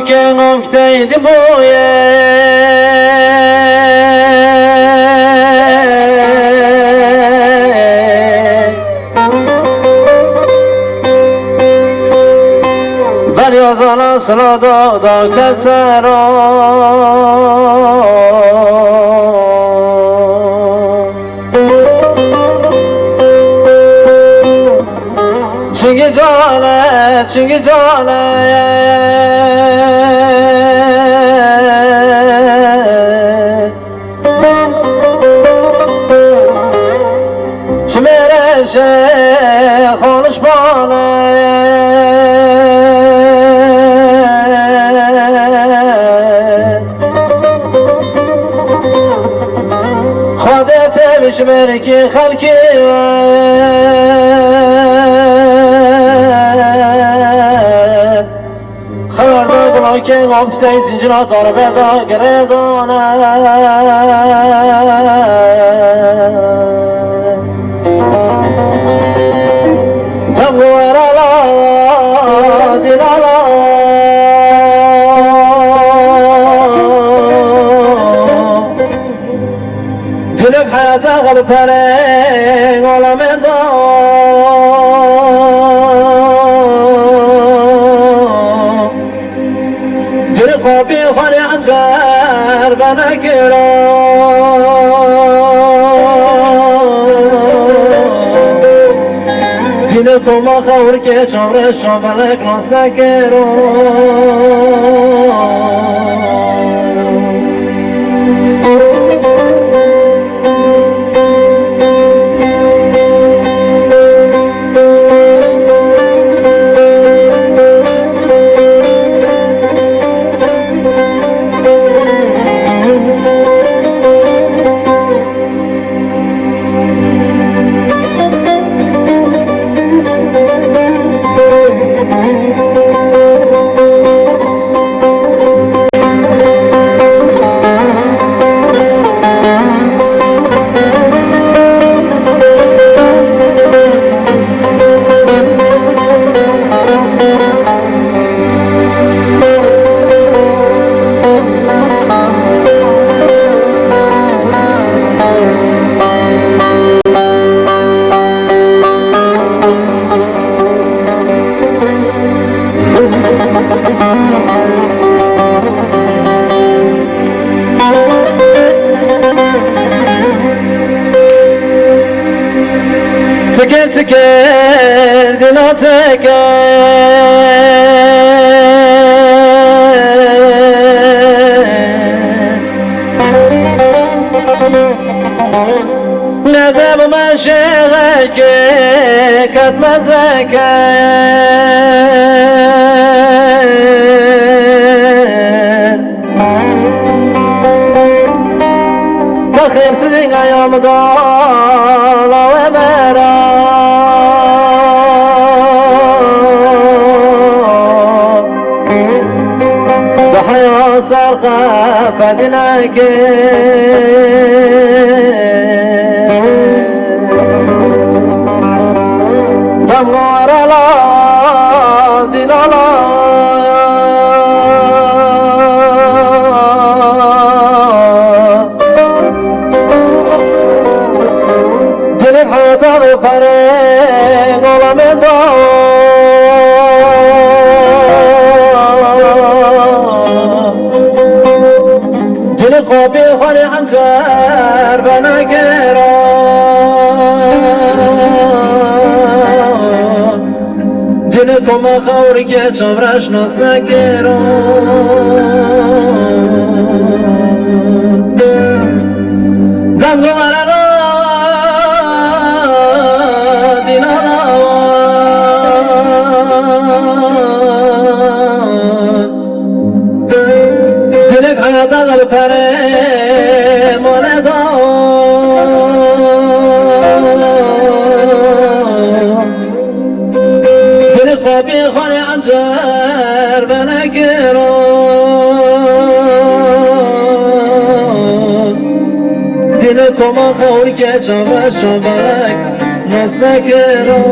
که گفتید بویه ولی از آن سلا دادا کسرا چنگی جاله چنگی جاله چمیرشه خونش باله خودت بشمر که خلکی خبردار بلا که گفته زنجیرات آربه دا گردانه دم گورالا دیلالا دلک حیاتا قبل پره غلام دا قابی خانه انزر بنگرا دین کما خور که چمره شامل کلاس نگرا تكر تكر دينا تكر نزب مشيغك كد مزكر تخير سدين يوم ضال ومرا ضحيا سرقة فدناك دمغار لا دلالا دلك حياتا غفري غلام دو دلك خوبي خاني عنزر بناكرا دلكم خوري که چمرش ناس نگرا دم گوارا دلك حياتا غل پره مولدا دلك خوبی خانه انجر بنگرا دلكم خور که چمر شبک ناس نگرا